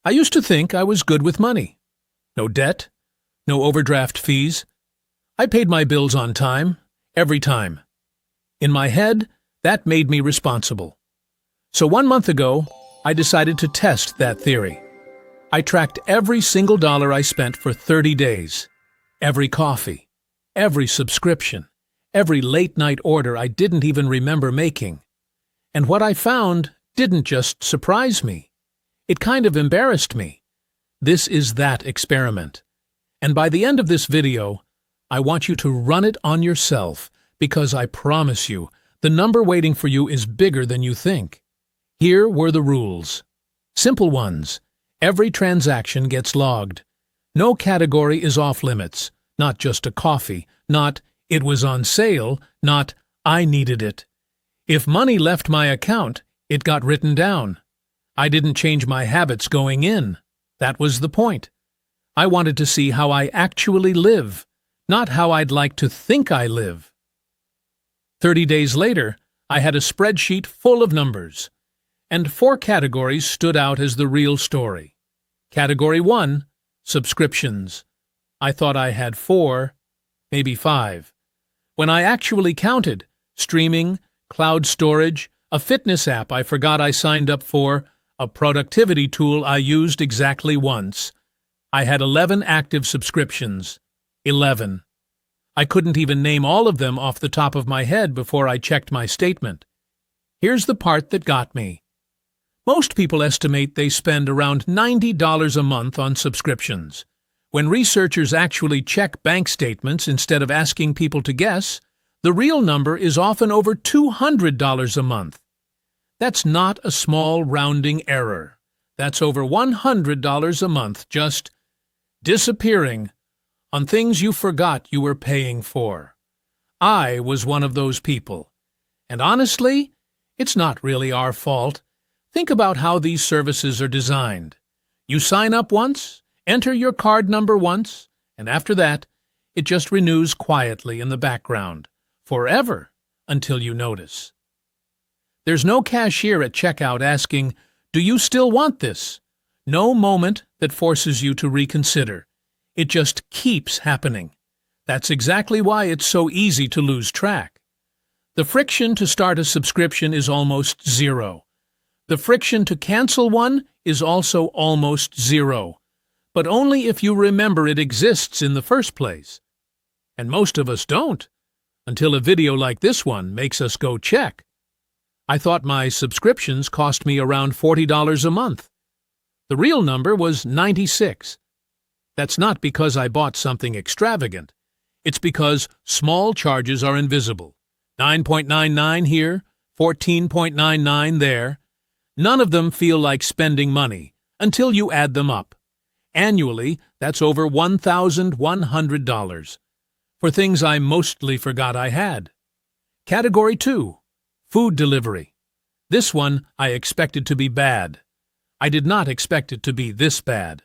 I used to think I was good with money. No debt, no overdraft fees. I paid my bills on time, every time. In my head, that made me responsible. So 1 month ago, I decided to test that theory. I tracked every single dollar I spent for 30 days. Every coffee, every subscription, every late-night order I didn't even remember making. And what I found didn't just surprise me. It kind of embarrassed me. This is that experiment. And by the end of this video, I want you to run it on yourself, because I promise you, the number waiting for you is bigger than you think. Here were the rules. Simple ones. Every transaction gets logged. No category is off limits. Not just a coffee. Not, it was on sale. Not, I needed it. If money left my account, it got written down. I didn't change my habits going in. That was the point. I wanted to see how I actually live, not how I'd like to think I live. 30 days later, I had a spreadsheet full of numbers, and 4 categories stood out as the real story. Category 1, subscriptions. I thought I had 4, maybe 5. When I actually counted, streaming, cloud storage, a fitness app I forgot I signed up for, a productivity tool I used exactly once, I had 11 active subscriptions. 11. I couldn't even name all of them off the top of my head before I checked my statement. Here's the part that got me. Most people estimate they spend around $90 a month on subscriptions. When researchers actually check bank statements instead of asking people to guess, the real number is often over $200 a month. That's not a small rounding error. That's over $100 a month just disappearing on things you forgot you were paying for. I was one of those people. And honestly, it's not really our fault. Think about how these services are designed. You sign up once, enter your card number once, and after that, it just renews quietly in the background, forever, until you notice. There's no cashier at checkout asking, "Do you still want this?" No moment that forces you to reconsider. It just keeps happening. That's exactly why it's so easy to lose track. The friction to start a subscription is almost zero. The friction to cancel one is also almost zero, but only if you remember it exists in the first place. And most of us don't, until a video like this one makes us go check. I thought my subscriptions cost me around $40 a month. The real number was 96. That's not because I bought something extravagant. It's because small charges are invisible. 9.99 here, 14.99 there. None of them feel like spending money until you add them up. Annually, that's over $1,100 for things I mostly forgot I had. Category 2, food delivery. This one I expected to be bad. I did not expect it to be this bad.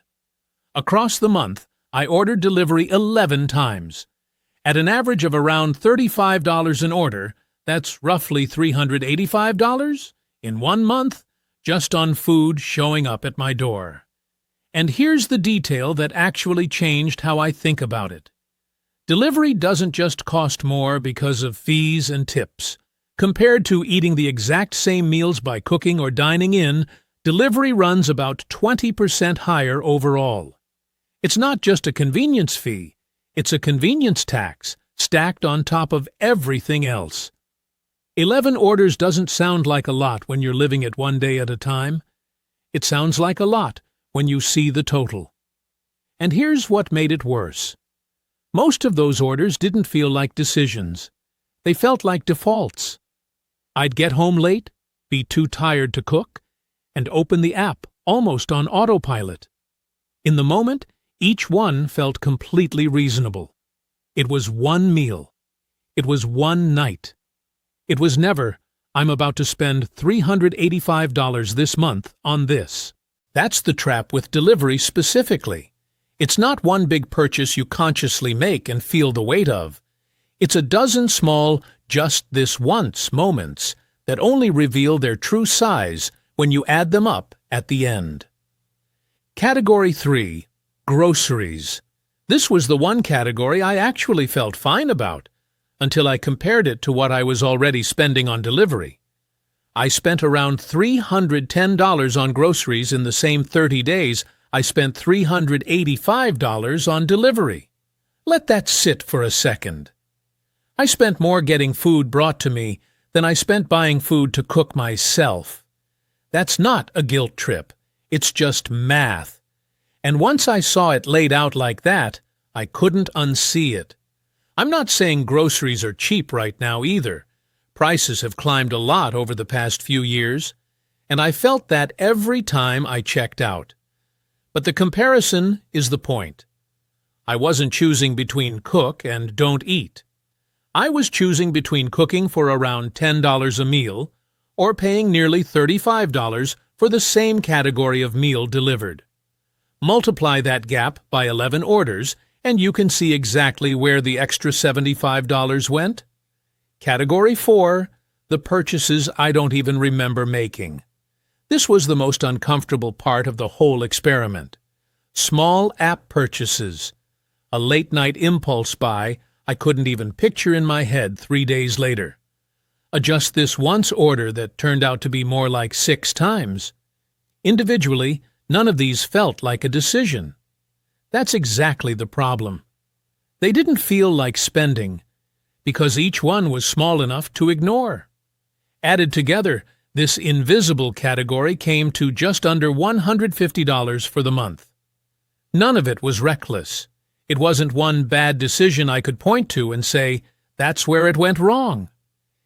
Across the month, I ordered delivery 11 times. At an average of around $35 an order, that's roughly $385 in 1 month, just on food showing up at my door. And here's the detail that actually changed how I think about it. Delivery doesn't just cost more because of fees and tips. Compared to eating the exact same meals by cooking or dining in, delivery runs about 20% higher overall. It's not just a convenience fee, it's a convenience tax stacked on top of everything else. 11 orders doesn't sound like a lot when you're living it one day at a time. It sounds like a lot when you see the total. And here's what made it worse. Most of those orders didn't feel like decisions. They felt like defaults. I'd get home late, be too tired to cook, and open the app almost on autopilot. In the moment, each one felt completely reasonable. It was one meal. It was one night. It was never, "I'm about to spend $385 this month on this." That's the trap with delivery specifically. It's not one big purchase you consciously make and feel the weight of. It's a dozen small, just this once moments that only reveal their true size when you add them up at the end. Category 3. Groceries. This was the one category I actually felt fine about, until I compared it to what I was already spending on delivery. I spent around $310 on groceries in the same 30 days I spent $385 on delivery. Let that sit for a second. I spent more getting food brought to me than I spent buying food to cook myself. That's not a guilt trip. It's just math. And once I saw it laid out like that, I couldn't unsee it. I'm not saying groceries are cheap right now either. Prices have climbed a lot over the past few years, and I felt that every time I checked out. But the comparison is the point. I wasn't choosing between cook and don't eat. I was choosing between cooking for around $10 a meal or paying nearly $35 for the same category of meal delivered. Multiply that gap by 11 orders, and you can see exactly where the extra $75 went. Category 4, the purchases I don't even remember making. This was the most uncomfortable part of the whole experiment. Small app purchases. A late-night impulse buy I couldn't even picture in my head 3 days later. Just this once order that turned out to be more like 6 times. Individually, none of these felt like a decision. That's exactly the problem. They didn't feel like spending, because each one was small enough to ignore. Added together, this invisible category came to just under $150 for the month. None of it was reckless. It wasn't one bad decision I could point to and say, that's where it went wrong.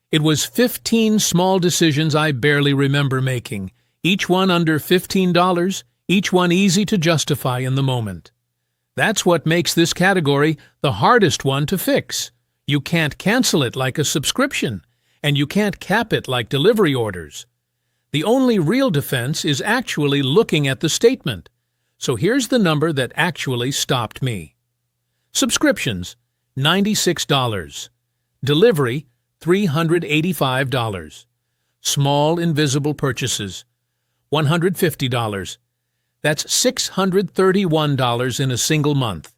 It was 15 small decisions I barely remember making, each one under $15, each one easy to justify in the moment. That's what makes this category the hardest one to fix. You can't cancel it like a subscription, and you can't cap it like delivery orders. The only real defense is actually looking at the statement. So here's the number that actually stopped me. Subscriptions, $96. Delivery, $385. Small invisible purchases, $150. That's $631 in a single month.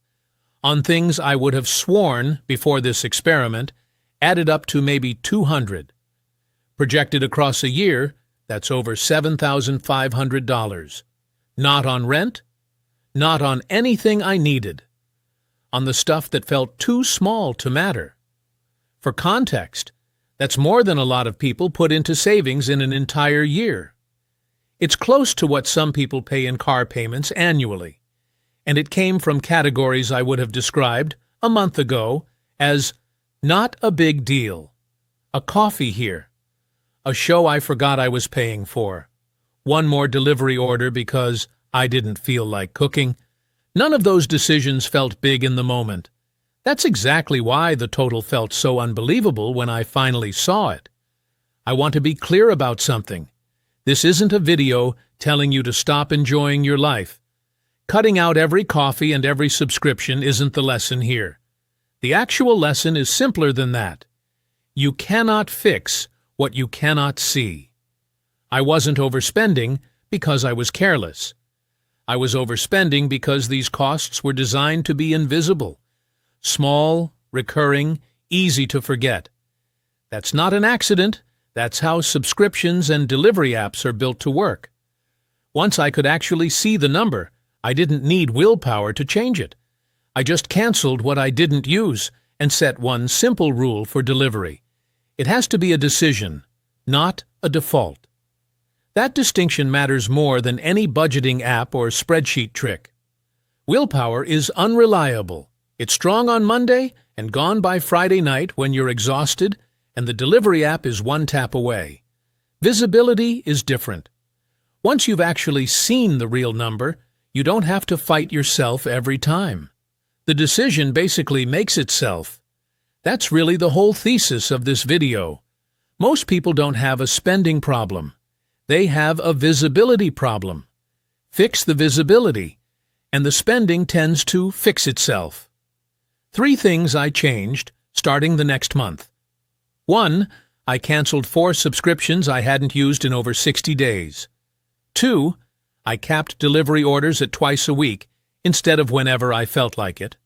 On things I would have sworn, before this experiment, added up to maybe $200. Projected across a year, that's over $7,500. Not on rent, not on anything I needed. On the stuff that felt too small to matter. For context, that's more than a lot of people put into savings in an entire year. It's close to what some people pay in car payments annually, and it came from categories I would have described a month ago as not a big deal, a coffee here, a show I forgot I was paying for, one more delivery order because I didn't feel like cooking. None of those decisions felt big in the moment. That's exactly why the total felt so unbelievable when I finally saw it. I want to be clear about something. This isn't a video telling you to stop enjoying your life. Cutting out every coffee and every subscription isn't the lesson here. The actual lesson is simpler than that. You cannot fix what you cannot see. I wasn't overspending because I was careless. I was overspending because these costs were designed to be invisible. Small, recurring, easy to forget. That's not an accident. That's how subscriptions and delivery apps are built to work. Once I could actually see the number, I didn't need willpower to change it. I just canceled what I didn't use and set one simple rule for delivery. It has to be a decision, not a default. That distinction matters more than any budgeting app or spreadsheet trick. Willpower is unreliable. It's strong on Monday and gone by Friday night when you're exhausted, and the delivery app is one tap away. Visibility is different. Once you've actually seen the real number, you don't have to fight yourself every time. The decision basically makes itself. That's really the whole thesis of this video. Most people don't have a spending problem. They have a visibility problem. Fix the visibility, and the spending tends to fix itself. 3 things I changed starting the next month. 1. I canceled 4 subscriptions I hadn't used in over 60 days. 2. I capped delivery orders at twice a week instead of whenever I felt like it.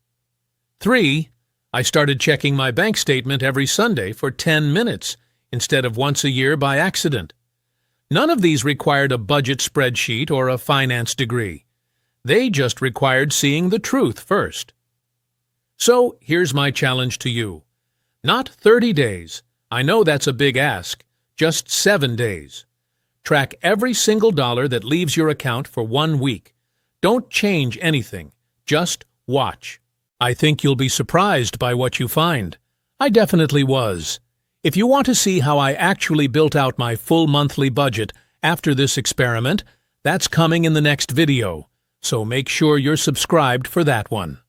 3. I started checking my bank statement every Sunday for 10 minutes instead of once a year by accident. None of these required a budget spreadsheet or a finance degree. They just required seeing the truth first. So here's my challenge to you. Not 30 days. I know that's a big ask. Just 7 days. Track every single dollar that leaves your account for 1 week. Don't change anything. Just watch. I think you'll be surprised by what you find. I definitely was. If you want to see how I actually built out my full monthly budget after this experiment, that's coming in the next video, so make sure you're subscribed for that one.